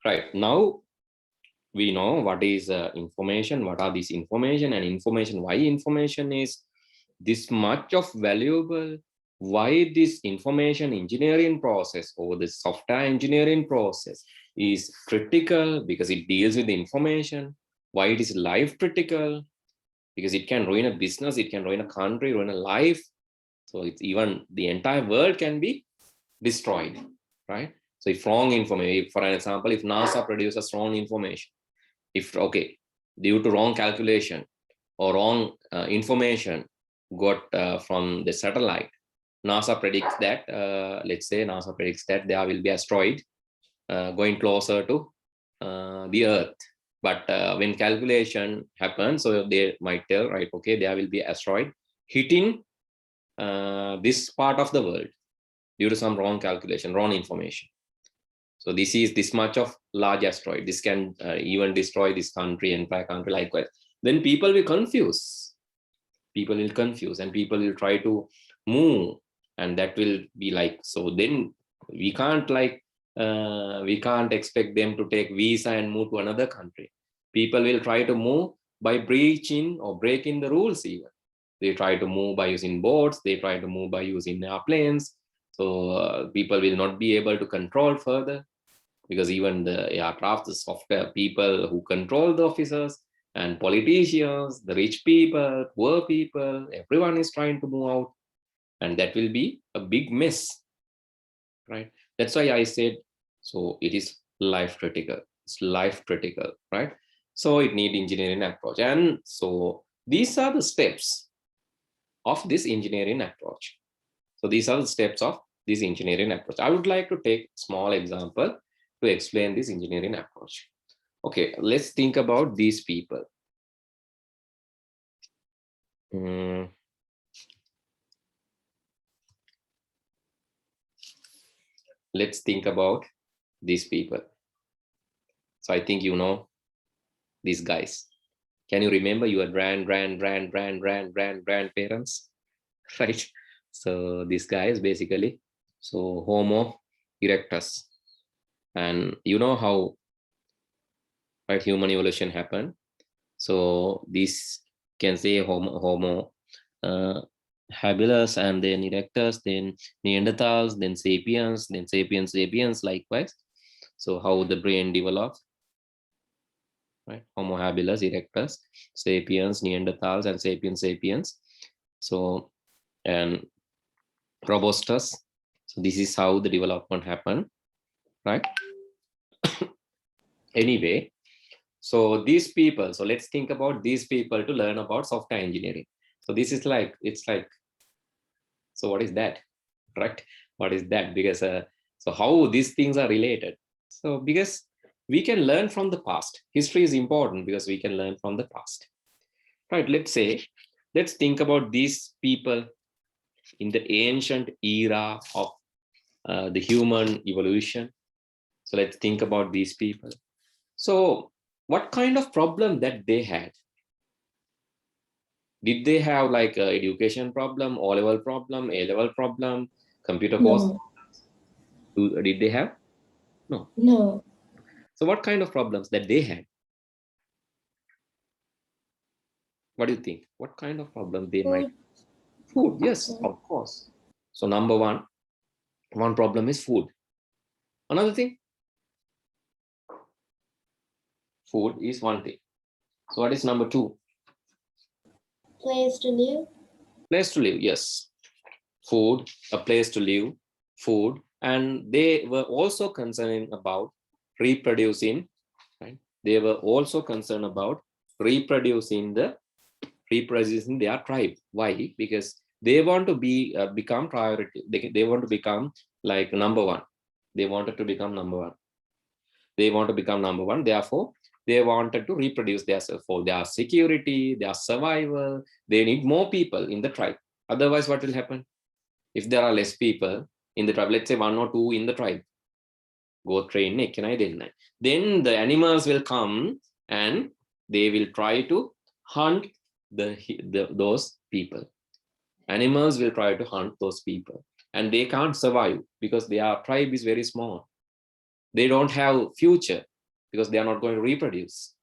Right. Now we know what is information, what are these information, and information, why information is this much of valuable, why this information engineering process or the software engineering process is critical, because it deals with the information, why it is life critical, because it can ruin a business, it can ruin a country, ruin a life. So it's even the entire world can be destroyed, right? So if wrong information, for an example, if NASA produces wrong information, if okay, due to wrong calculation or wrong information got from the satellite, NASA predicts that let's say NASA predicts that there will be asteroid going closer to the earth, but when calculation happens, so they might tell, right, okay, there will be asteroid hitting this part of the world due to some wrong calculation, wrong information. So this is this much of large asteroid. This can even destroy this country, entire country, likewise. Then people will confuse. People will confuse, and people will try to move, and that will be like, so then we can't we can't expect them to take visa and move to another country. People will try to move by breaching or breaking the rules even. They try to move by using boats, they try to move by using airplanes. So people will not be able to control further, because even the aircraft, the software, people who control the officers and politicians, the rich people, poor people, everyone is trying to move out, and that will be a big mess, right? That's why I said, so it is life critical. It's life critical, right? So it need engineering approach. And so these are the steps of this engineering approach. So these are the steps of this engineering approach. I would like to take small example to explain this engineering approach. Okay, let's think about these people. Let's think about these people. So I think you know these guys. Can you remember your grandparents? Right? So this guy is basically, so Homo erectus. And you know how, right, human evolution happened. So this can say Homo habilis, and then erectus, then Neanderthals, then sapiens, likewise. So how the brain developed, right? Homo habilis, erectus, sapiens, Neanderthals, and sapiens. So, and robustus. So this is how the development happened, right? Anyway, so these people, so let's think about these people to learn about software engineering. So this is like, it's like, so what is that, right? What is that? Because so how these things are related? So because we can learn from the past. History is important because we can learn from the past, right? Let's think about these people in the ancient era of the human evolution. So let's think about these people. So what kind of problem that they had? Did they have like a education problem, O-level problem, A-level problem, computer course? No. Did they have? No. No. So what kind of problems that they had? What do you think? What kind of problem they might? Food, yes, of course. So number one problem is food. Another thing, food is one thing. So what is number two? Place to live. Place to live, yes. Food, a place to live, food. And they were also concerned about reproducing, right? They were also concerned about reproducing their tribe. Why? Because they want to be become priority. They want to become like number one. They wanted to become number one. They want to become number one. Therefore, they wanted to reproduce themselves for their security, their survival. They need more people in the tribe. Otherwise, what will happen? If there are less people in the tribe, let's say 1 or 2 in the tribe, go train, then the animals will come and they will try to hunt those people. Animals will try to hunt those people, and they can't survive because their tribe is very small. They don't have future. because they are not going to reproduce.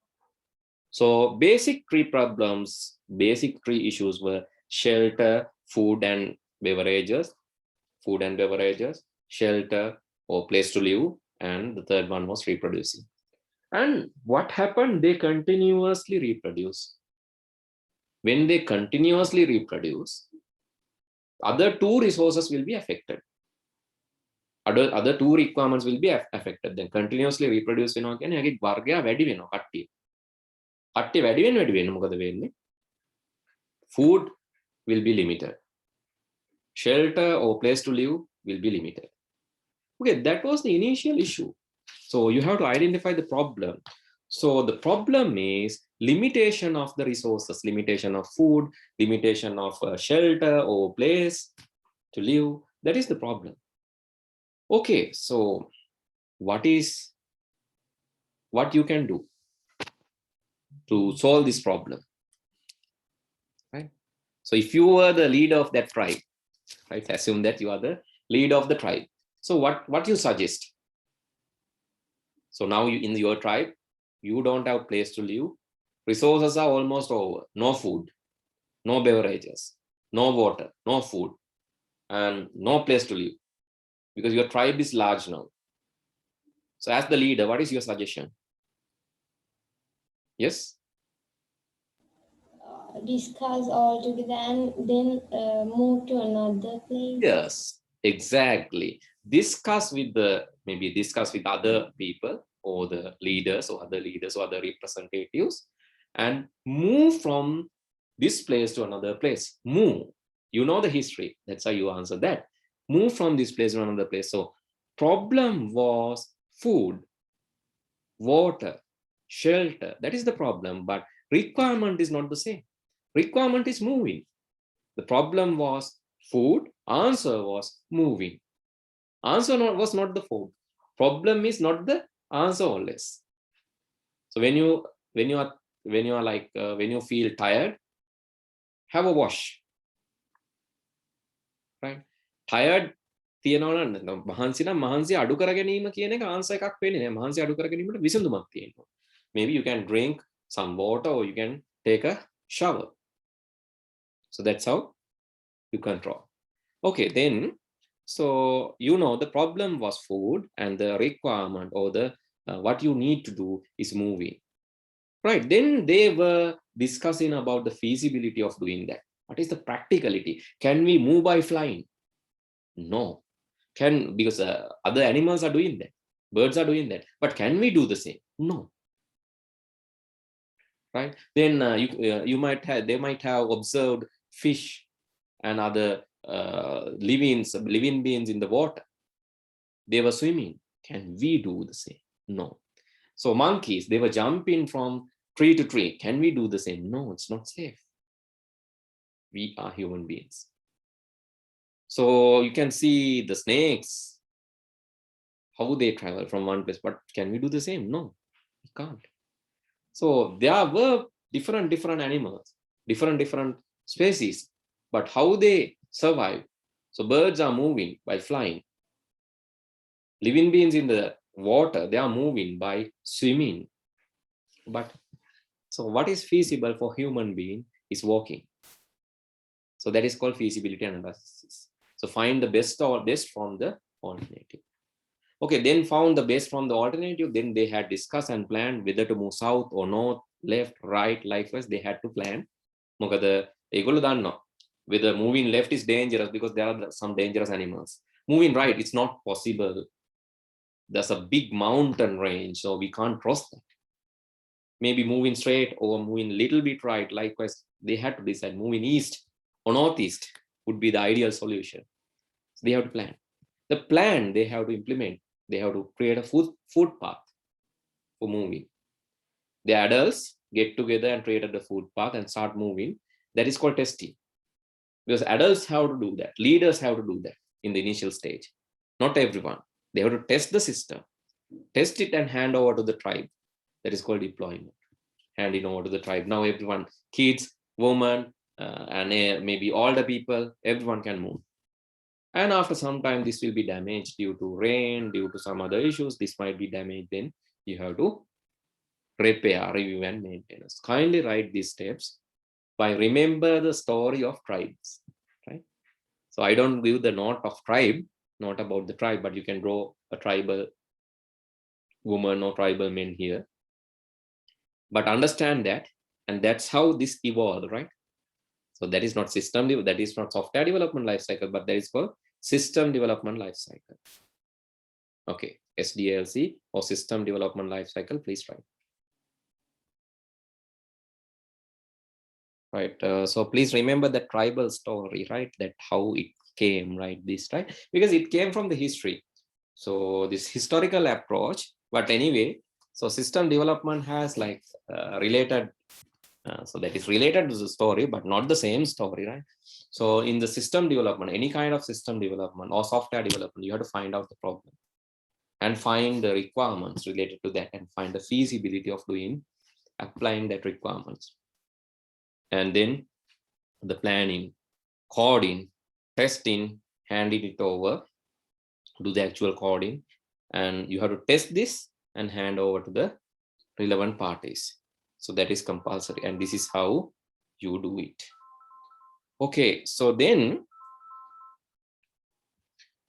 So basic three problems, basic three issues were shelter, food and beverages, shelter or place to live, and the third one was reproducing. And what happened? They continuously reproduce. When they continuously reproduce, other two resources will be affected. Other two requirements will be affected. Then continuously reproduce වෙනවා කියන්නේ යගේ වර්ගය වැඩි වෙනවා කට්ටිය. කට්ටිය වැඩි වෙන්න මොකද වෙන්නේ? Food will be limited. Shelter or place to live will be limited. Okay, that was the initial issue. So you have to identify the problem. So the problem is limitation of the resources, limitation of food, limitation of shelter or place to live. That is the problem. Okay, so what you can do to solve this problem, right? So if you were the leader of that tribe, right, assume that you are the leader of the tribe. So what you suggest? So now you in your tribe, you don't have place to live, resources are almost over, no food, no beverages, no water, no food, and no place to live, because your tribe is large now. So as the leader, what is your suggestion? Yes? Discuss all together and then move to another place. Yes, exactly. Discuss with other people or the leaders or other representatives, and move from this place to another place. Move. You know the history. That's how you answer that. Move from this place to another place. So problem was food, water, shelter. That is the problem, but requirement is not the same. Requirement is moving. The problem was food, answer was moving. Answer was not the food. Problem is not the answer always. So when you feel tired, have a wash. Right? Tired තියනවා නම් මහන්සි නම් මහන්සි අඩු කර ගැනීම කියන එක ආන්සර් එකක් වෙන්නේ නැහැ. මහන්සි අඩු කර ගැනීමට විසඳුමක් තියෙනවා. Maybe you can drink some water or you can take a shower. So that's how you control. Okay, then so you know the problem was food and the requirement or the what you need to do is moving, right? Then they were discussing about the feasibility of doing that. What is the practicality? Can we move by flying? No. Because other animals are doing that, birds are doing that, but can we do the same? No. Right? Then they might have observed fish and other living beings in the water. They were swimming. Can we do the same? No. So monkeys, they were jumping from tree to tree. Can we do the same? No, it's not safe. We are human beings. So you can see the snakes, how they travel from one place, but can we do the same? No, we can't. So there were different animals, different species, but how they survive. So birds are moving by flying. Living beings in the water, they are moving by swimming. But so what is feasible for human being is walking. So that is called feasibility analysis. So find the best from the alternative. Okay, then found the best from the alternative. Then they had discussed and planned whether to move south or north, left, right. Likewise, they had to plan. මොකද ඒගොල්ලෝ දන්නවා whether moving left is dangerous because there are some dangerous animals. Moving right, it's not possible. There's a big mountain range, so we can't cross that. Maybe moving straight or moving a little bit right. Likewise, they had to decide moving east or northeast would be the ideal solution. So they have to plan. The plan they have to implement. They have to create a food path for moving. The adults get together and create the food path and start moving. That is called testing. Because adults have to do that. Leaders have to do that in the initial stage. Not everyone. They have to test the system, test it and hand over to the tribe. That is called deployment. Handing over to the tribe. Now everyone, kids, women, and maybe older people, everyone can move. And after some time, this will be damaged due to rain, due to some other issues. This might be damaged. Then you have to repair, review, and maintenance. Kindly write these steps by remember the story of tribes, right? So I don't give the note of tribe, not about the tribe, but you can draw a tribal woman or tribal men here. But understand that, and that's how this evolved, right? So that is not that is not software development life cycle, but that is called system development life cycle. Okay, SDLC or system development life cycle, please write. Right. So please remember the tribal story, right? That how it came, right? This, right? Because it came from the history. So this historical approach, but anyway, so system development has like related, so that is related to the story, but not the same story, right? So in the system development, any kind of system development or software development, you have to find out the problem and find the requirements related to that and find the feasibility of doing, applying that requirements. And then the planning, coding, testing, handing it over, do the actual coding, and you have to test this and hand over to the relevant parties. So that is compulsory, and this is how you do it. Okay, so then,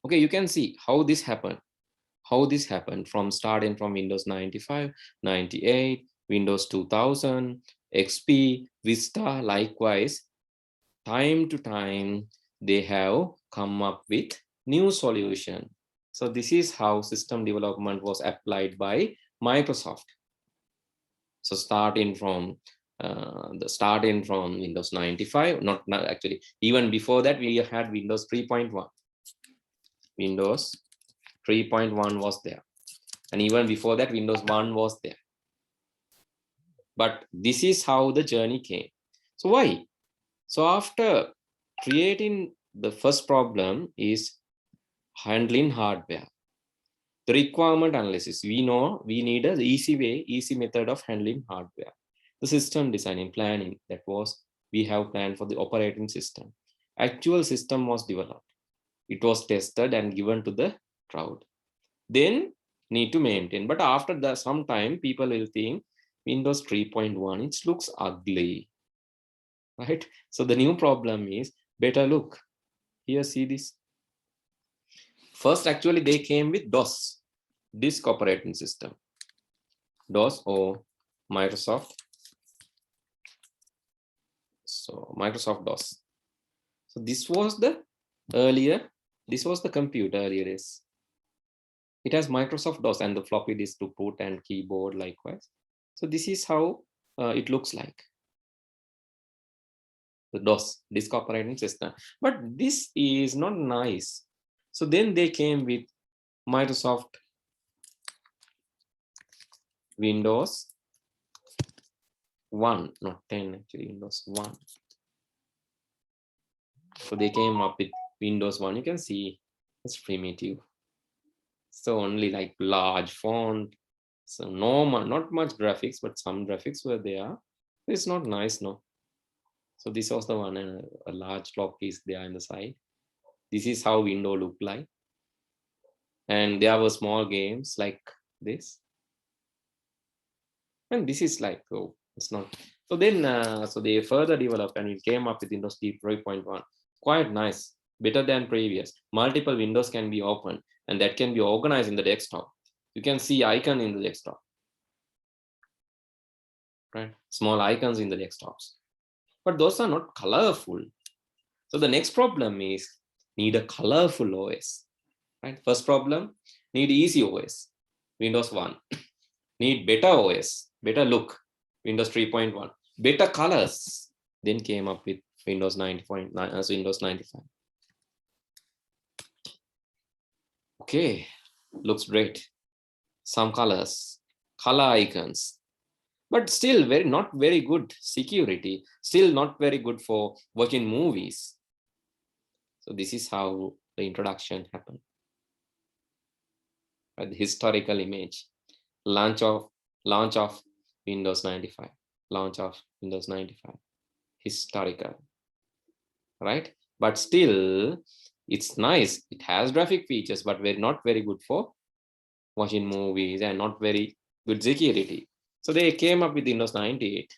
okay, you can see how this happened. How this happened from starting from Windows 95, 98, Windows 2000, XP, Vista, likewise, time to time, they have come up with new solution. So this is how system development was applied by Microsoft. So starting from Windows 95, not actually, even before that, we had Windows 3.1. Windows 3.1 was there. And even before that, Windows 1 was there. But this is how the journey came. So why? So after creating, the first problem is handling hardware. The requirement analysis, we know we need an easy method of handling hardware. The system designing, planning, that was, we have planned for the operating system. Actual system was developed. It was tested and given to the crowd. Then need to maintain. But after that, some time, people will think Windows 3.1, it looks ugly, right? So the new problem is better look. Here, see this. First, actually, they came with DOS, disk operating system. DOS or Microsoft. So Microsoft DOS. So this was the earlier, this was the computer earlier days. It has Microsoft DOS and the floppy disk to put and keyboard likewise. So this is how it looks like. The DOS, disk operating system. But this is not nice. So then they came with Microsoft Windows 1, not 10 actually, Windows 1. So they came up with Windows 1. You can see it's primitive. So only like large font. So normal, not much graphics, but some graphics were there. It's not nice, no. So this was the one, and a large floppy is there in the side. This is how window looked like. And there were small games like this. And this is like, oh, it's not. So then, so they further developed and it came up with Windows 3.1. Quite nice, better than previous. Multiple windows can be opened and that can be organized in the desktop. You can see icon in the desktop, right? Small icons in the desktops, but those are not colorful. So the next problem is need a colorful OS, right? First problem, need easy OS, Windows 1. Need better OS, better look, Windows 3.1. Better colors, then came up with Windows 90.9 as Windows 95. Okay, looks great. Some colors, color icons, but still not very good security, still not very good for watching movies. So this is how the introduction happened. The historical image, launch of Windows 95, launch of Windows 95, historical, right? But still, it's nice. It has graphic features, but we're not very good for watching movies and not very good security. So they came up with Windows 98,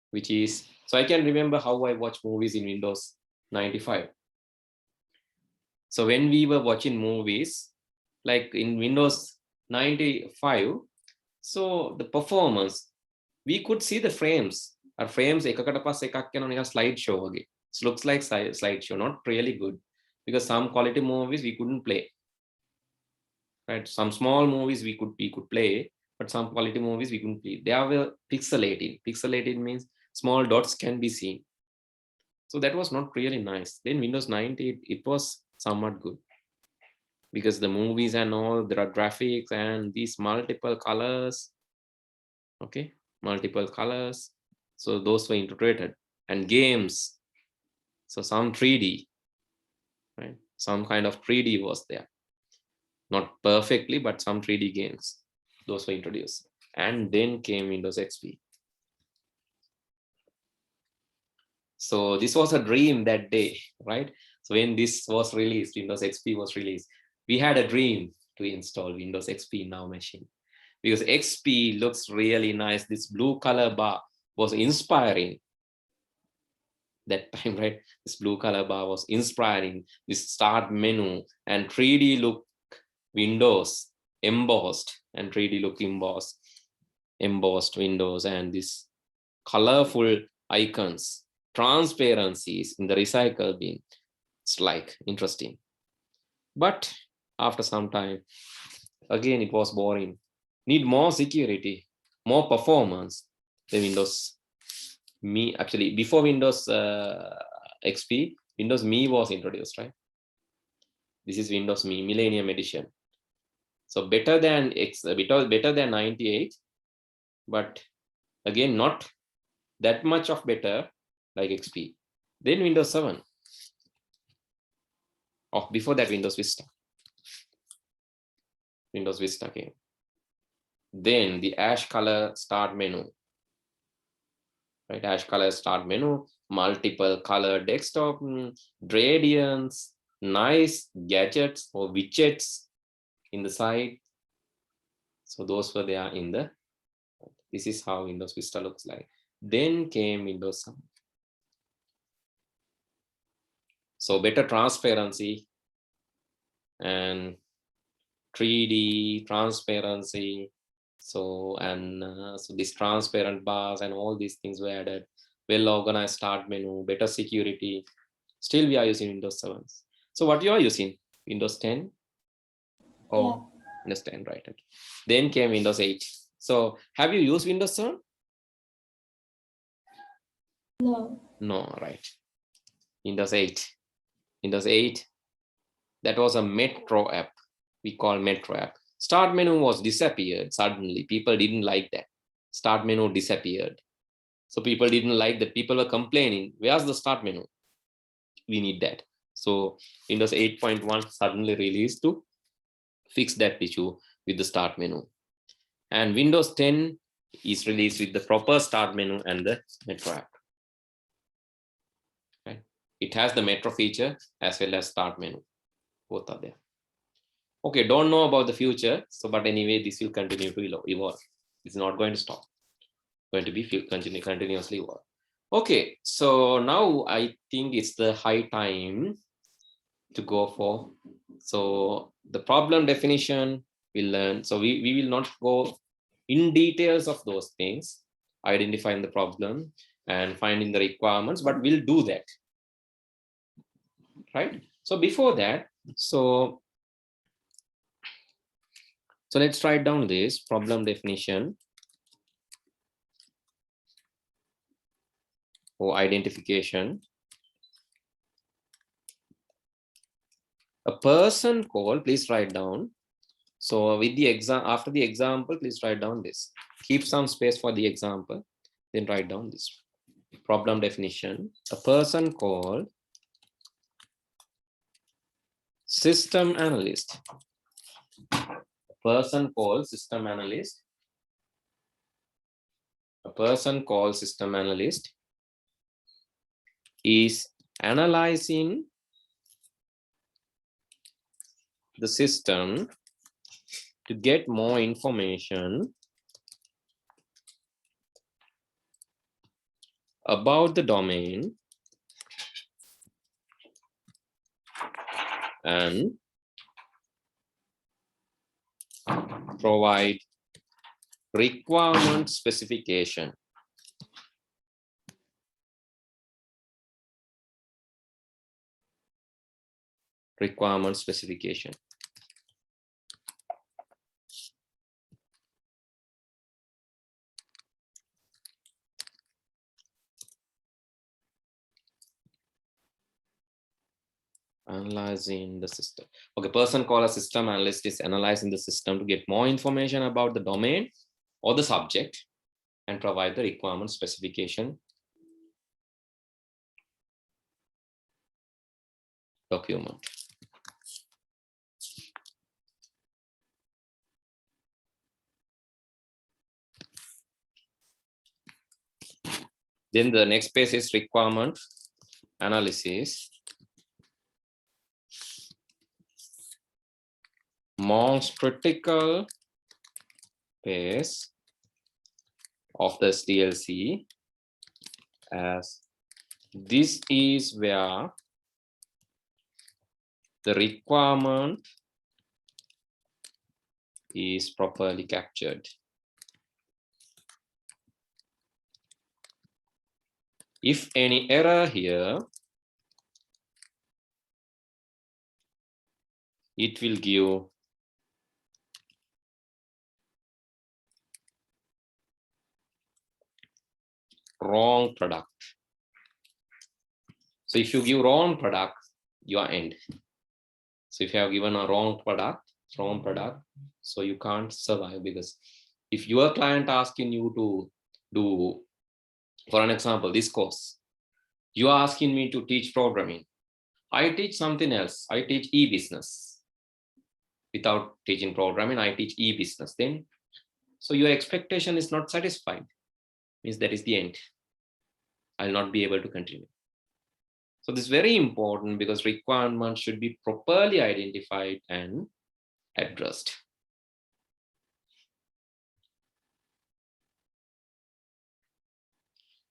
which is, so I can remember how I watch movies in Windows 95. So when we were watching movies, like in Windows 95, so the performance, we could see the frames. Our frames, එකකට පස්සේ එකක් යනවා නිකන් slide show වගේ. It looks like slide show, not really good, because some quality movies we couldn't play. Right, some small movies we could play, but some quality movies we couldn't play. They were pixelated. Pixelated means small dots can be seen. So that was not really nice. Then Windows 98, it was somewhat good, because the movies and all, there are graphics and these multiple colors. Okay, multiple colors. So those were integrated, and games. So some 3D, right? Some kind of 3D was there. Not perfectly, but some 3D games. Those were introduced. And then came Windows XP. So this was a dream that day, right? So when this was released, Windows XP was released, we had a dream to install Windows XP in our machine, because XP looks really nice. This blue color bar was inspiring that time, right? This blue color bar was inspiring. This start menu and 3D look Windows embossed, and 3D look embossed Windows, and this colorful icons, transparencies in the recycle bin. It's like interesting. But after some time, again, it was boring. Need more security, more performance. The Windows Me, actually, before Windows XP, Windows Me was introduced, right? This is Windows Me, Millennium Edition. So better than better than 98, but again, not that much of better like XP. Then Windows 7. Oh, before that, Windows Vista. Windows Vista came. Then the ash color start menu. Right, ash color start menu, multiple color desktop, gradients, nice gadgets or widgets in the side. So those were there in the, this is how Windows Vista looks like. Then came Windows 7. So better transparency and 3D transparency. So, and so these transparent bars and all these things were added. Well organized start menu, better security. Still we are using Windows 7. So what you are using? Windows 10? Oh, yeah. Windows 10, right? Okay. Then came Windows 8. So have you used Windows 7? No. No, right. Windows 8. Windows 8, that was a Metro app. We call Metro app. Start menu was disappeared suddenly. People didn't like that. Start menu disappeared. So people didn't like that. People were complaining, where's the start menu? We need that. So Windows 8.1 suddenly released to fix that issue with the start menu. And Windows 10 is released with the proper start menu and the Metro app. Okay. It has the Metro feature as well as start menu. Both are there. Okay, don't know about the future. So, but anyway, this will continue to evolve. It's not going to stop. Going to be continuously evolve. Okay, so now I think it's the high time to go for. So the problem definition we'll learn. So we will not go in details of those things, identifying the problem and finding the requirements, but we'll do that. Right? So before that, so let's write down this problem definition or identification. A person called, please write down. So with the after the example, please write down this. Keep some space for the example, then write down this problem definition. A person called system analyst. A person called system analyst. A person called system analyst is analyzing the system to get more information about the domain and provide requirement specification. Requirement specification. Analyzing the system. Okay, person called a system analyst is analyzing the system to get more information about the domain or the subject and provide the requirement specification document. Then the next page is requirement analysis. Most critical phase of the SDLC, as this is where the requirement is properly captured. If any error here, it will give wrong product. So if you give wrong product, you are end. So if you have given a wrong product, so you can't survive, because if your client asking you to do, for an example, this course, you are asking me to teach programming. I teach something else. I teach e-business. Without teaching programming, I teach e-business. Then, so your expectation is not satisfied. Means that is the end. I'll not be able to continue. So this is very important, because requirements should be properly identified and addressed.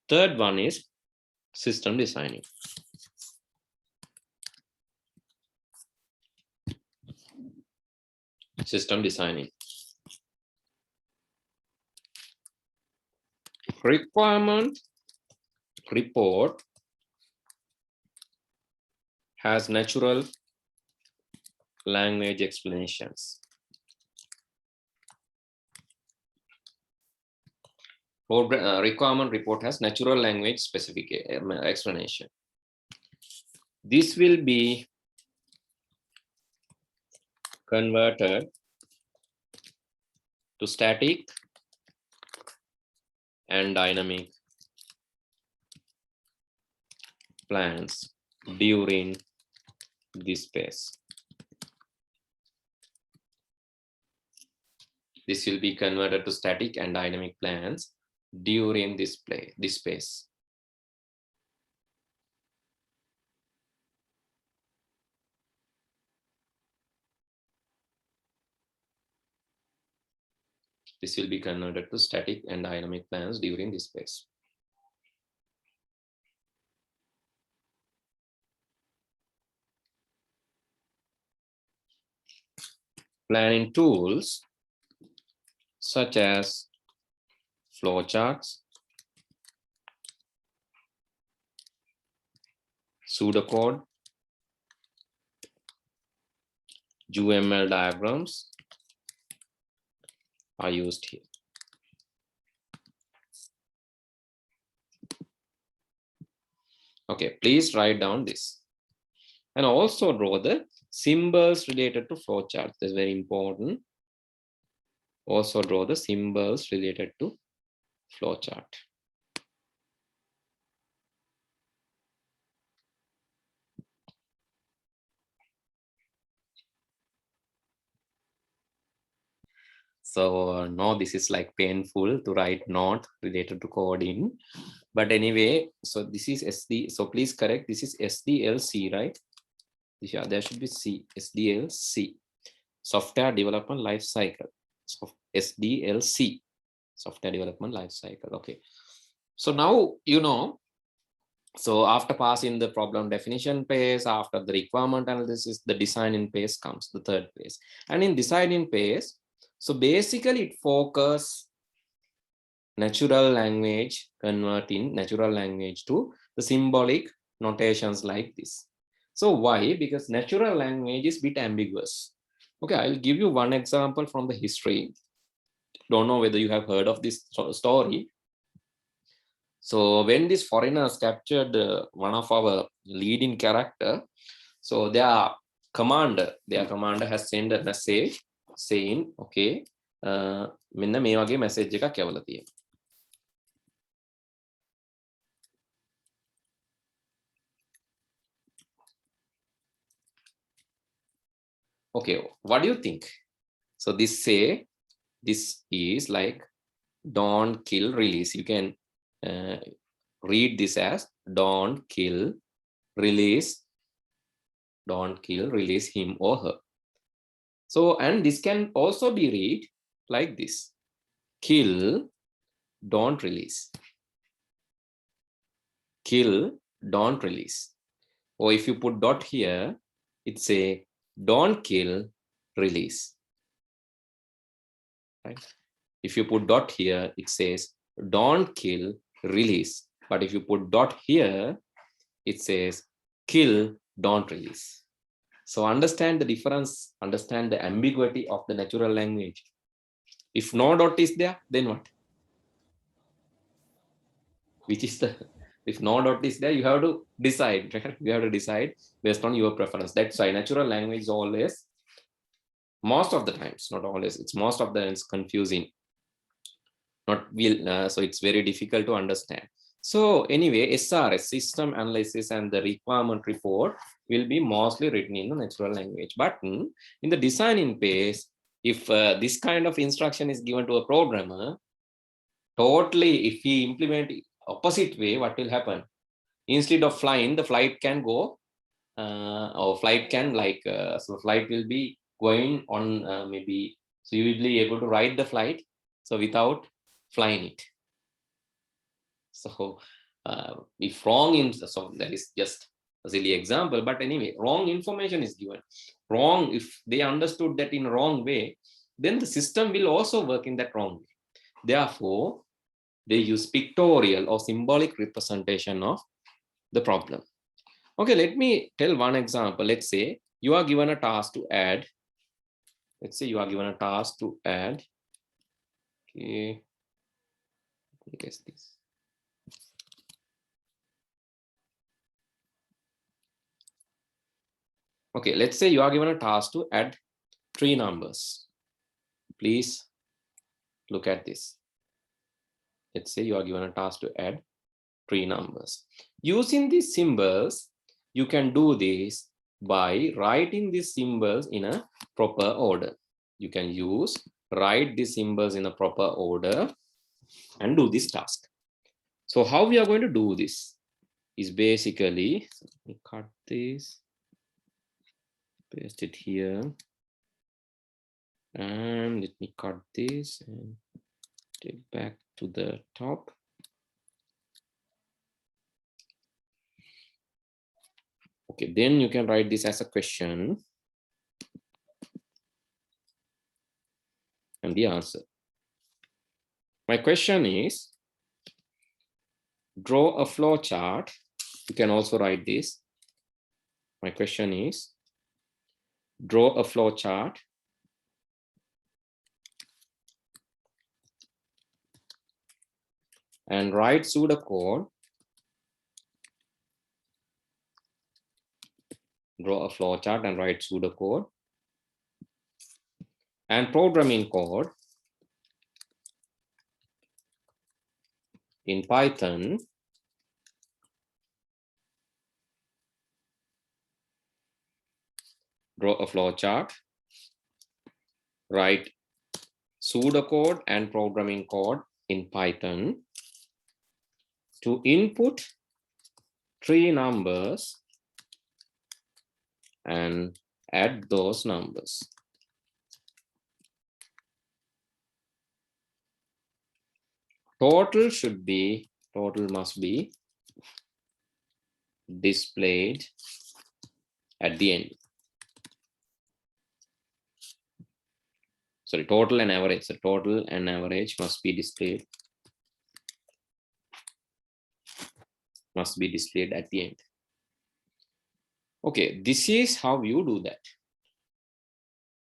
Third one is system designing. System designing. Requirement report has natural language explanations. Requirement report has natural language specific explanation. This will be converted to static and dynamic plans during this phase. This will be converted to static and dynamic plans during this phase. This will be converted to static and dynamic plans during this phase. Planning tools such as flowcharts, pseudocode, UML diagrams are used here. Okay, please write down this. And also draw the symbols related to flowcharts. That's very important. Also draw the symbols related to flowchart. So no, this is like painful to write not related to coding. But anyway, so this is SD. So please correct, this is SDLC, right? Yeah, there should be C, SDLC, Software Development Life Cycle. So SDLC, Software Development Life Cycle. Okay. So now, you know, So after passing the problem definition phase, after the requirement analysis, the designing phase comes, the third phase. And in designing phase, so basically it focus natural language, converting natural language to the symbolic notations like this. So why? Because natural language is a bit ambiguous. Okay, I'll give you one example from the history. Don't know whether you have heard of this story. So when these foreigners captured one of our leading character, so their commander has sent a message saying, okay, මෙන්න මේ වගේ message එකක් යවලා තියෙනවා. Okay, what do you think? So this is like don't kill, release. You can read this as don't kill, release, don't kill, release him or her. So, and this can also be read like this: kill, don't release. Kill, don't release. Or if you put dot here, it's a don't kill, release. Right? If you put dot here, it says don't kill, release. But if you put dot here, it says kill, don't release. So understand the difference, understand the ambiguity of the natural language. If no dot is there, then what? Which is the, if no dot is there, you have to decide. You have to decide based on your preference. That's why natural language is always, most of the times, not always, it's most of the times confusing. Not will so it's very difficult to understand. So anyway, SRS, system analysis, and the requirement report will be mostly written in the natural language. But in the designing phase, if this kind of instruction is given to a programmer, totally, if he implement opposite way, what will happen? Instead of flying, the flight can go or flight can like so flight will be going on maybe, so you will be able to ride the flight so without flying it. So if wrong in, so that is just a silly example, but anyway, wrong information is given, wrong, if they understood that in wrong way, then the system will also work in that wrong way. Therefore they use pictorial or symbolic representation of the problem. Okay, let me tell one example. Let's say you are given a task to add, let's say you are given a task to add, okay, guess this. Okay, let's say you are given a task to add 3 numbers. Please look at this. Let's say you are given a task to add 3 numbers. Using these symbols, you can do this by writing these symbols in a proper order. You can write these symbols in a proper order and do this task. So how we are going to do this is basically, let me cut this, paste it here, and let me cut this and take back to the top. Okay, then you can write this as a question and the answer. My question is, draw a flow chart. You can also write this. My question is, draw a flow chart and write pseudocode. Draw a flow chart and write pseudocode and programming code in Python draw a flow chart, write pseudocode and programming code in Python to input 3 numbers and add those numbers. Total must be displayed at the end. Sorry, total and average. So total and average must be displayed at the end. Okay, this is how you do that.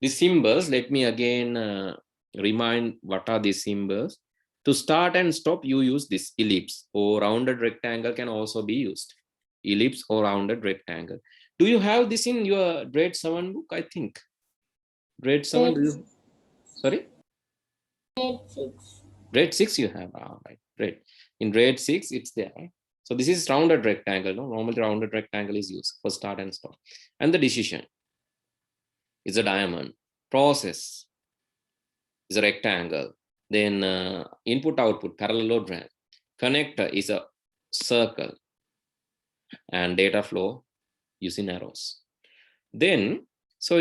The symbols, let me again remind what are these symbols. To start and stop, you use this ellipse or rounded rectangle can also be used. Ellipse or rounded rectangle. Do you have this in your grade 7 book? I think. Grade 7, do you? Sorry? Grade 6. Grade 6 you have. Ah, right, great. In grade 6, it's there. Right? So this is rounded rectangle. No? Normally rounded rectangle is used for start and stop. And the decision is a diamond. Process is a rectangle. Then input output parallelogram. Connector is a circle. And data flow using arrows. Then, so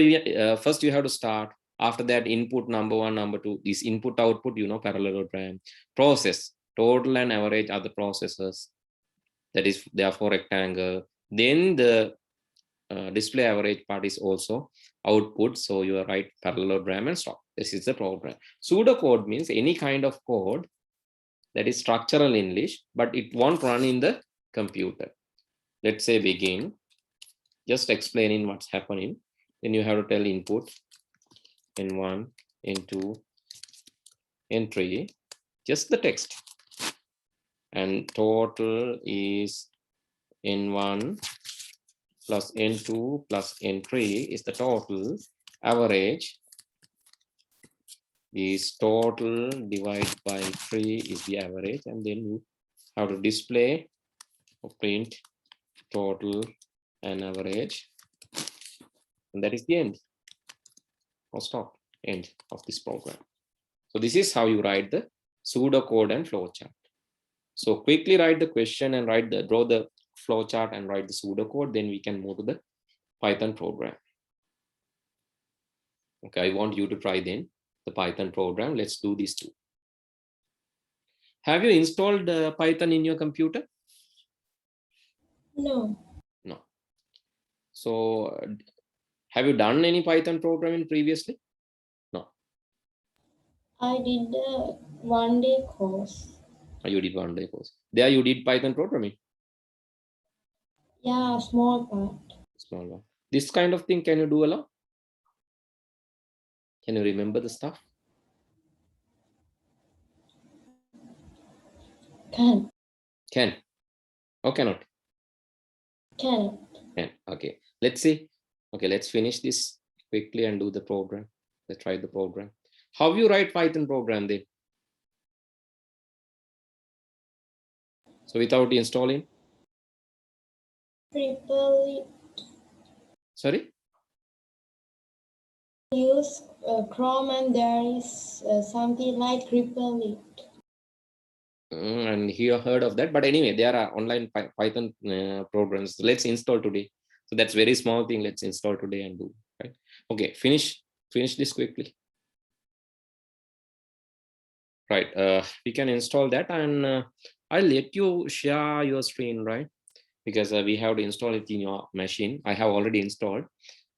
first you have to start. After that, input number 1, number 2, this input output, parallelogram. Process, total and average are the processes. That is therefore rectangle. Then the display average part is also output. So you write parallelogram and stop. This is the program. Pseudocode means any kind of code that is structural in English, but it won't run in the computer. Let's say begin, just explaining what's happening. Then you have to tell input N1, N2, N3, just the text. And total is N1 plus N2 plus N3 is the total. Average is total divided by 3 is the average. And then you have to display or print total and average. And that is the end or stop, end of this program. So this is how you write the pseudocode and flowchart. So quickly write the question and draw the flowchart and write the pseudocode. Then we can move to the Python program. Okay, I want you to try then the Python program. Let's do these two. Have you installed Python in your computer? No. No. So have you done any Python programming previously? No. I did a 1-day course. You did 1-day course. There you did Python programming? Yeah, small part. Small one. This kind of thing, can you do a lot? Can you remember the stuff? Can. Can. Or cannot? Can. Can. Okay. Let's see. Okay, let's finish this quickly and do the program. Let's try the program. How you write Python program then? So without installing? Triple Sorry? use Chrome and there is something like triple it. And you heard of that, but anyway, there are online Python programs. Let's install today. So that's very small thing. Let's install today and do. Right? Okay, finish this quickly. Right, we can install that, and I'll let you share your screen, right? Because we have to install it in your machine. I have already installed,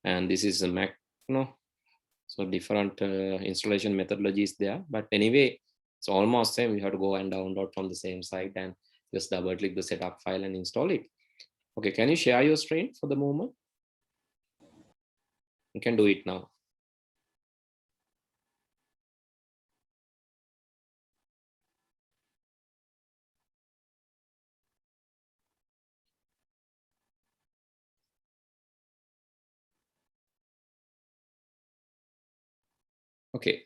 and this is a Mac, so different installation methodologies there. But anyway, it's almost same. We have to go and download from the same site and just double click the setup file and install it. Okay, can you share your screen for the moment? You can do it now. Okay,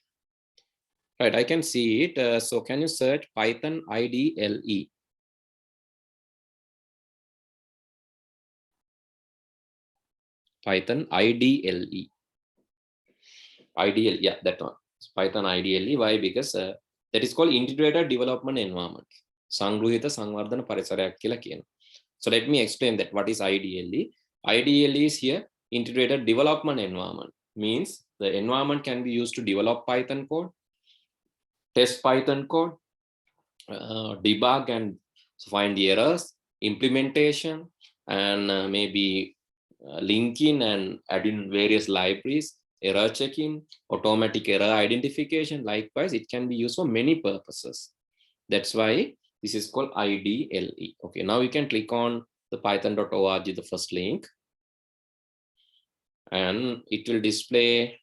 right, I can see it. So can you search Python IDLE? Python IDLE. IDLE, yeah, that one. It's Python IDLE. Why? Because that is called integrated development environment. Sangruhita Sangvardhana Parisarayak කියලා කියනවා. So let me explain that. What is IDLE? IDLE is here integrated development environment. Means the environment can be used to develop Python code, test Python code, debug and find the errors, implementation, and maybe linking and adding various libraries, error checking, automatic error identification. Likewise, it can be used for many purposes. That's why this is called IDLE. Okay, now you can click on the python.org, the first link, and it will display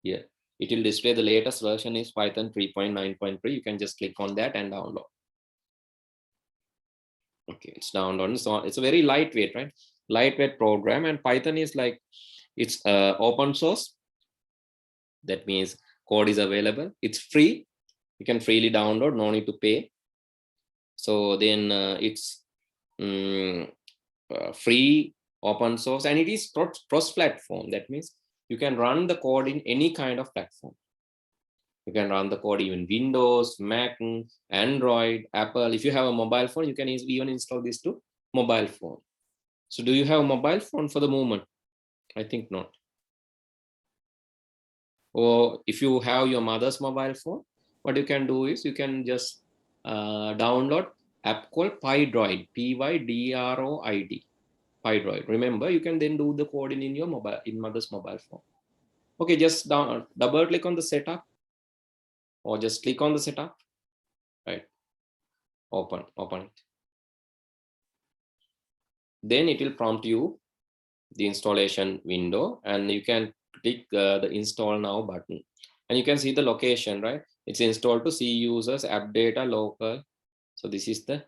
here. It will display the latest version is Python 3.9.3. You can just click on that and download. Okay, it's downloaded. So it's a very lightweight, right? Lightweight program, and Python is like, it's open source. That means code is available. It's free. You can freely download, no need to pay. So then it's free, open source, and it is cross-platform. That means you can run the code in any kind of platform. You can run the code even Windows, Mac, Android, Apple. If you have a mobile phone, you can even install this to mobile phone. So do you have a mobile phone for the moment? I think not. Or if you have your mother's mobile phone, what you can do is you can just download app called PyDroid, PYDROID, PyDroid. Remember, you can then do the coding in your mobile, in mother's mobile phone. Okay, just double click on the setup, or just click on the setup, right? Open it. Then it will prompt you the installation window, and you can click the install now button, and you can see the location, right? It's installed to C users, app data, local. So this is the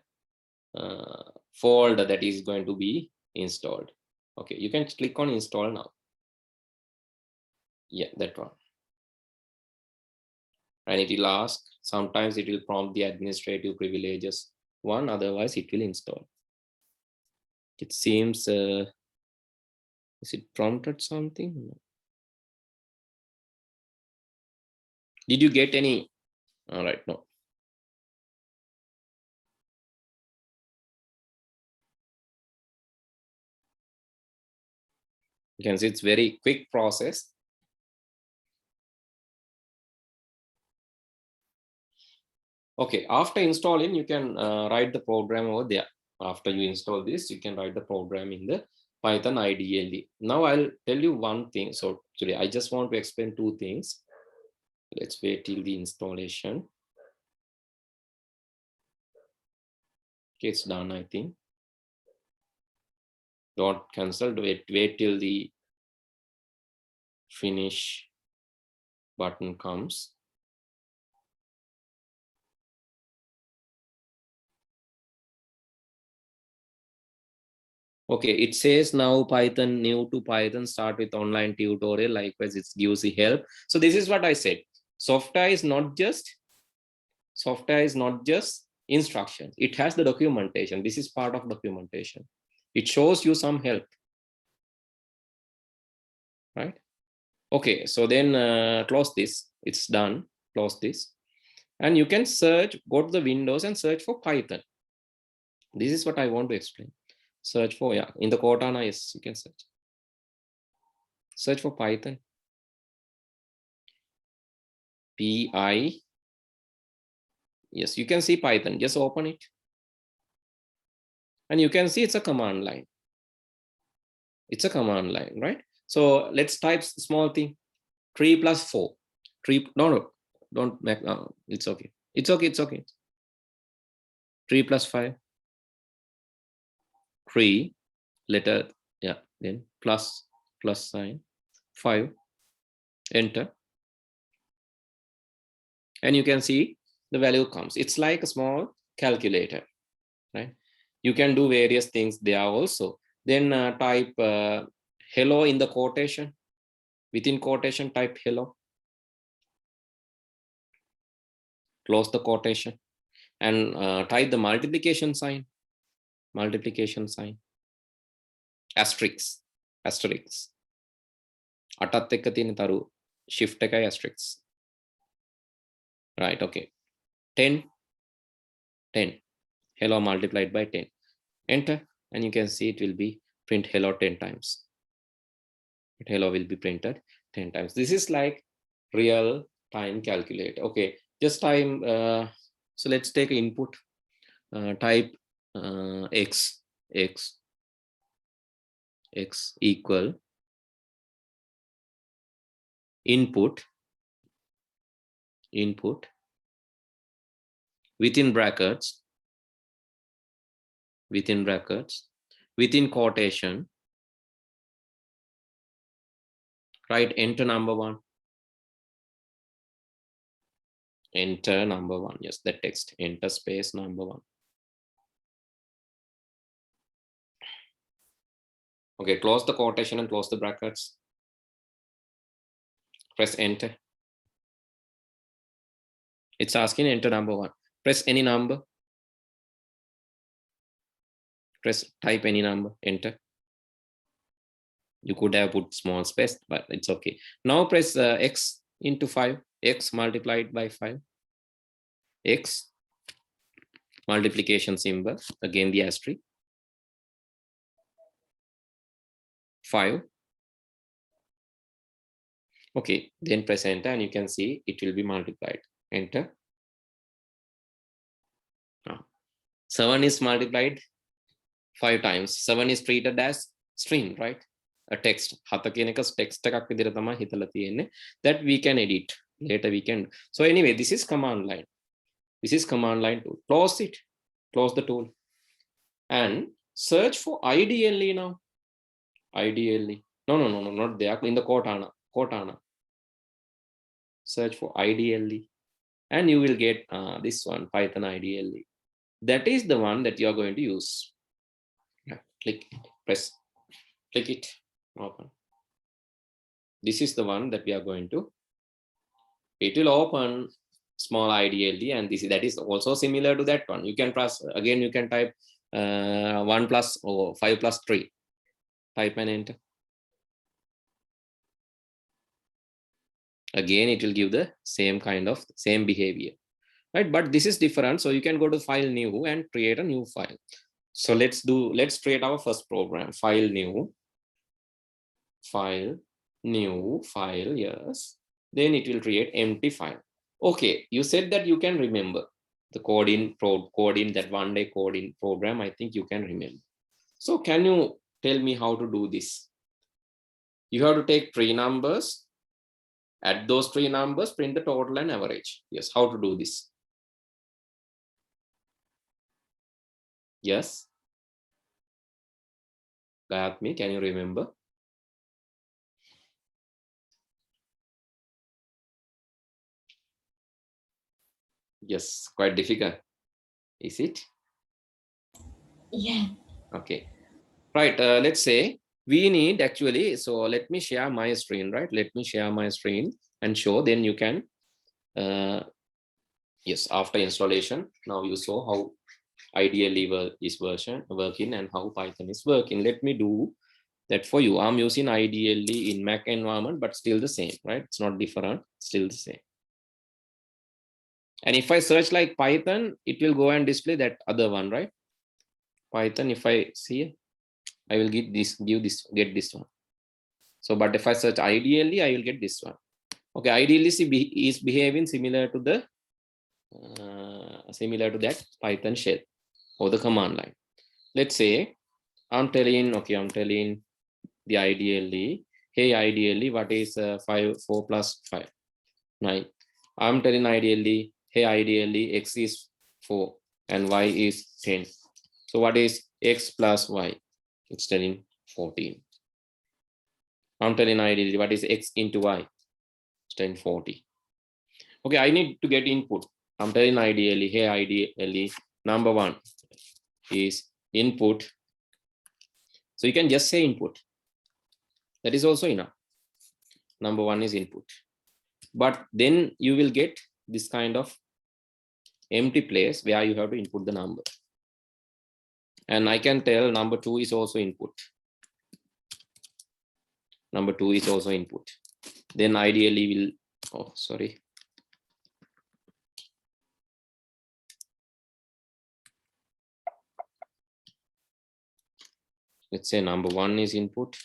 folder that is going to be installed. Okay, you can click on install now. Yeah, that one. And it will ask, sometimes it will prompt the administrative privileges one, otherwise it will install. It seems, is it prompted something? Did you get any? All right, no. You can see it's very quick process. Okay, after installing, you can write the program over there. After you install this, you can write the program in the Python IDLE. Now I'll tell you one thing. So today I just want to explain two things. Let's wait till the installation. Okay, it's done, I think. Don't cancel, wait till the finish button comes. Okay, it says now Python, new to Python, start with online tutorial. Likewise, it gives the help. So this is what I said. Software is not just instructions. It has the documentation. This is part of documentation. It shows you some help, right? Okay, so then close this. It's done. Close this. And you can search, go to the Windows and search for Python. This is what I want to explain. Search for, yeah, in the Cortana, yes, you can search. Search for Python. P-I, yes, you can see Python. Just open it. And you can see it's a command line. It's a command line, right? So let's type small thing. 3 plus 4. 3, no, don't make, it's okay. It's okay. 3 plus 5. 3, letter, yeah, then plus sign, 5, enter. And you can see the value comes. It's like a small calculator, right? You can do various things there also. Then type hello in the quotation. Within quotation, type hello. Close the quotation and type the multiplication sign. Asterisk. අටත් එක්ක තියෙන තරු shift එකයි asterisk. Right, okay. 10. Hello multiplied by 10. Enter, and you can see it will be print hello 10 times. Hello will be printed 10 times. This is like real time calculator. Okay, just time. So let's take input. Type x. x equal input within brackets within quotation, write enter number one. Enter number one. Yes, the text. Enter space number one. Okay, close the quotation and close the brackets. Press enter. It's asking enter number one. Press any number. Type any number. Enter. You could have put small space, but it's okay. Now press x into 5. X multiplied by 5. X multiplication symbol. Again the asterisk. 5. Okay, then press enter and you can see it will be multiplied. Enter. 7 is multiplied 5 times. 7 is treated as string, right? A text. Text that we can edit. Later we can. So anyway, this is command line. This is command line tool. Close it. Close the tool. And search for ideally now. Ideally. No, not there. In the Cortana. Search for ideally. And you will get this one, Python ideally. That is the one that you are going to use. Click it, open. This is the one that we are going to. It will open small IDLD, and that is also similar to that one. You can press again. You can type 1 plus or 5 plus 3. Type and enter. Again, it will give the same behavior, right? But this is different. So you can go to file new and create a new file. So let's create our first program. File new, yes. Then it will create empty file. Okay, you said that you can remember the code in that one day code in program. I think you can remember. So can you tell me how to do this? You have to take 3 numbers, add those 3 numbers, print the total and average. Yes, how to do this? Yes. Gayatmi, can you remember? Yes, quite difficult. Is it? Yeah. Okay. Right. Let's say we need actually. So let me share my screen, right? Let me share my screen and show. Then you can. Yes, after installation, now you saw how ideally is working and how Python is working. Let me do that for you. I'm using ideally in Mac environment, but still the same, right? It's not different, still the same. And if I search like Python, it will go and display that other one, right? Python, if I see, I will get this one. So, but if I search ideally, I will get this one. Okay, ideally is behaving similar to that Python shell or the command line. Let's say I'm telling the ideally, hey, ideally, what is 4 plus 5? 9. I'm telling ideally, hey, ideally, x is 4 and y is 10. So what is x plus y? It's telling 14. I'm telling ideally, what is x into y? It's telling 40. Okay, I need to get input. I'm telling ideally, hey, ideally, number 1 is input. So you can just say input. That is also enough. Number 1 is input. But then you will get this kind of empty place where you have to input the number. And I can tell number 2 is also input. Number 2 is also input. Then ideally will, let's say number 1 is input.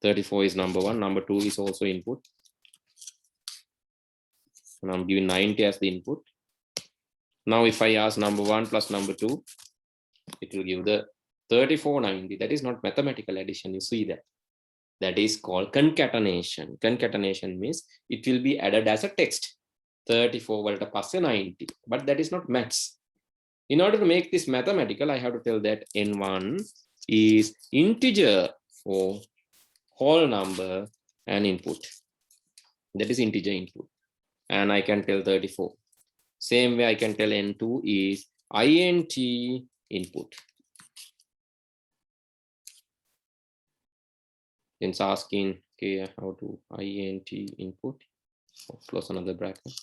34 is number 1. Number 2 is also input. And I'm giving 90 as the input. Now if I ask number 1 plus number 2, it will give the 34, 90. That is not mathematical addition. You see that. That is called concatenation. Concatenation means it will be added as a text. 34 වලට පස්සේ 90. But that is not maths. In order to make this mathematical, I have to tell that n1 is integer for whole number and input. That is integer input. And I can tell 34. Same way I can tell n2 is int input. Then it's asking, okay, how to int input, close another bracket.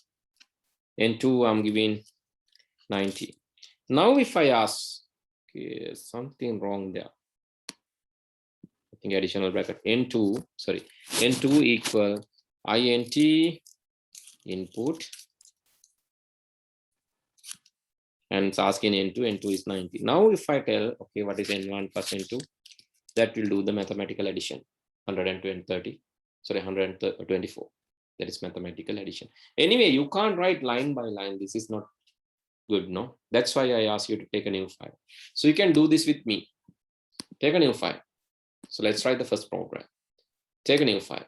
N2 I'm giving 90. Now if I ask, okay, something wrong there. I think additional bracket n2, sorry, n2 equal int input, and it's asking n2 is 90. Now if I tell, okay, what is n1 plus n2, that will do the mathematical addition. 130, sorry, 124. That is mathematical addition. Anyway, you can't write line by line. This is not good, no? That's why I asked you to take a new file. So you can do this with me. Take a new file. So let's write the first program. Take a new file.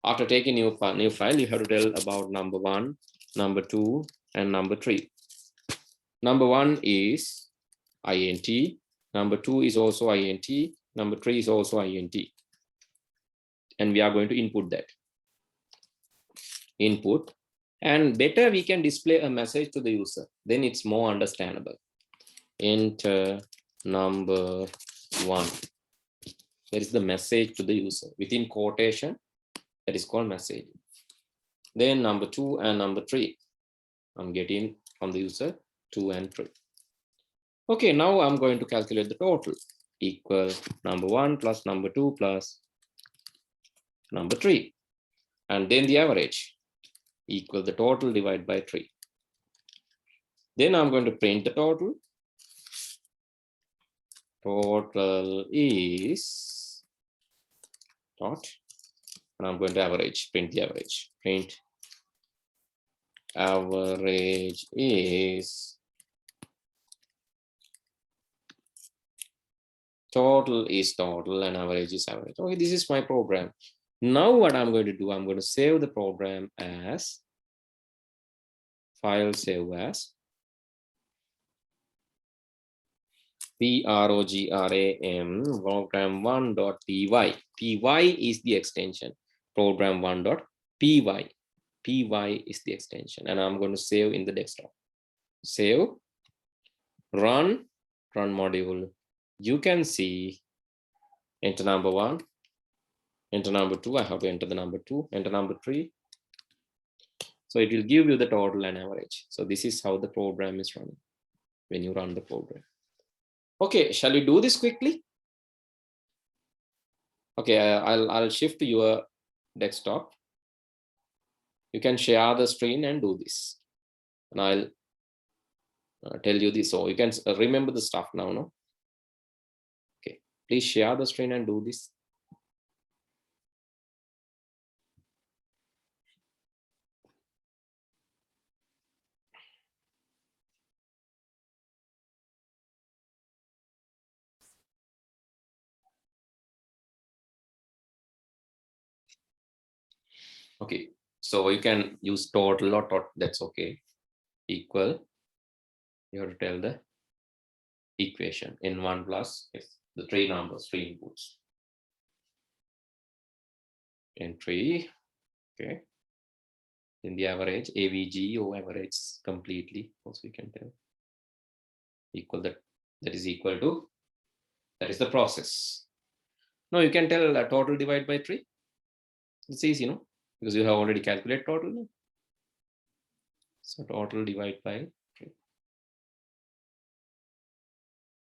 After taking new file, you have to tell about number 1, number 2, and number 3. Number 1 is int. Number 2 is also int. Number 3 is also int. And we are going to input that. Input. And better we can display a message to the user. Then it's more understandable. Enter number 1. That is the message to the user. Within quotation, that is called message. Then number 2 and number 3. I'm getting from the user 2 and 3. Okay, now I'm going to calculate the total. Equal number 1 plus number 2 plus number 3. And then the average. Equal the total divided by 3. Then I'm going to print the total. Total is dot, and I'm going to average, print the average. Print average is total is total and average is average. Okay, this is my program. Now what I'm going to do, I'm going to save the program as file save as program program1.py. py is the extension. Program1.py. py is the extension, and I'm going to save in the desktop. Save, run module. You can see enter number 1, enter number 2. I have to enter the number 2, enter number 3. So it will give you the total and average. So this is how the program is running when you run the program. Okay, shall we do this quickly? Okay, I'll shift to your desktop. You can share the screen and do this. And I'll tell you this. So you can remember the stuff now, no? Okay, please share the screen and do this. Okay, so you can use total or tot, that's okay. Equal, you have to tell the equation n1 plus the 3 numbers, 3 inputs. N3, okay. In the average, AVG or average completely, also we can tell. Equal that is equal to, that is the process. Now you can tell a total divide by 3. It's easy, you know, because you have already calculated total. No? So total divide by 3.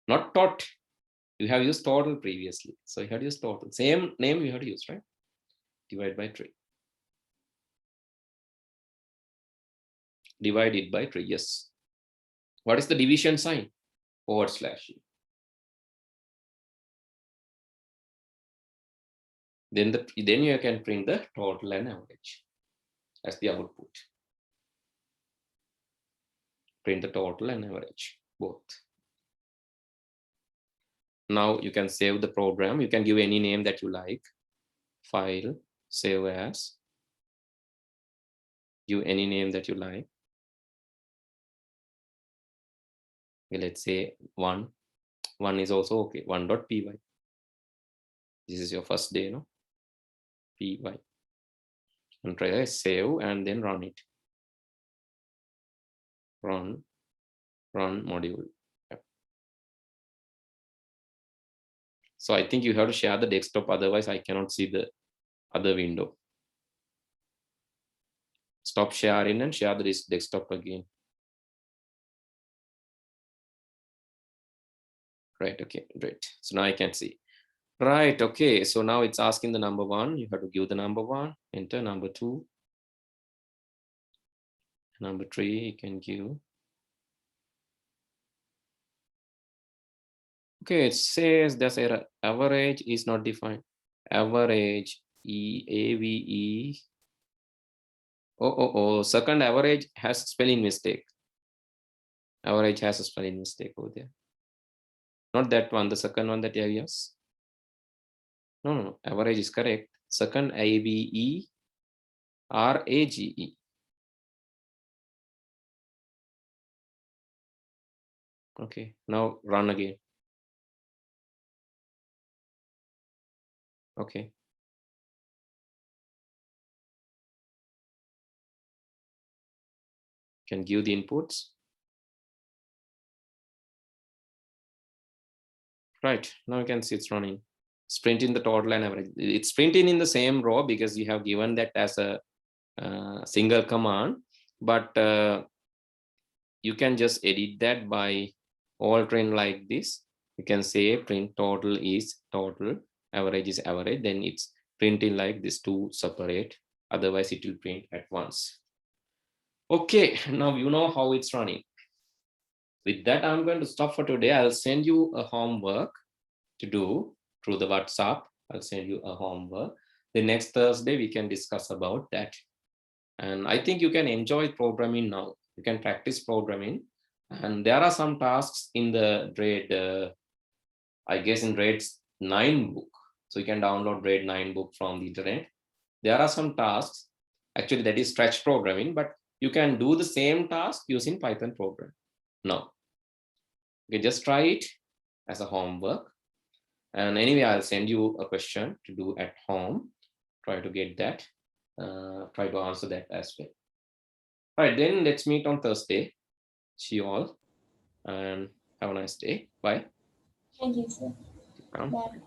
Not tot. You have used total previously. So you had used total. Same name you had to use, right? Divide by 3. Divided by 3, yes. What is the division sign? /. Then you can print the total and average as the output. Print the total and average, both. Now you can save the program. You can give any name that you like. File, save as, give any name that you like. Okay, let's say one is also okay. 1.py. This is your first day, no? Py. And try save and then run it. Run module. So I think you have to share the desktop, otherwise I cannot see the other window. Stop sharing and share the desktop again. Right, okay, great. So now I can see. Right, okay, so now it's asking the number 1. You have to give the number 1, enter number 2. Number 3, you can give. Okay, it says there's error. Average is not defined. Average, AVE. Oh, second average has spelling mistake. Average has a spelling mistake over there. Not that one, the second one that you have. No, average is correct. Second, AVE, RAGE. Okay, now run again. Okay. Can give the inputs. Right, now you can see it's running. It's printing the total and average. It's printing in the same row because you have given that as a single command, but you can just edit that by altering like this. You can say print total is total, average is average, then it's printing like this, two separate, otherwise it will print at once. Okay, now you know how it's running. With that, I'm going to stop for today. I'll send you a homework to do through the WhatsApp. I'll send you a homework. The next Thursday, we can discuss about that. And I think you can enjoy programming now. You can practice programming. And there are some tasks in the grade, I guess in grade 9 book. So you can download grade 9 book from the internet. There are some tasks, actually that is stretch programming, but you can do the same task using Python program. Now, you can just try it as a homework. And anyway, I'll send you a question to do at home. Try to get that. Try to answer that as well. All right, then let's meet on Thursday. See you all and have a nice day. Bye. Thank you, sir. Um, Bye.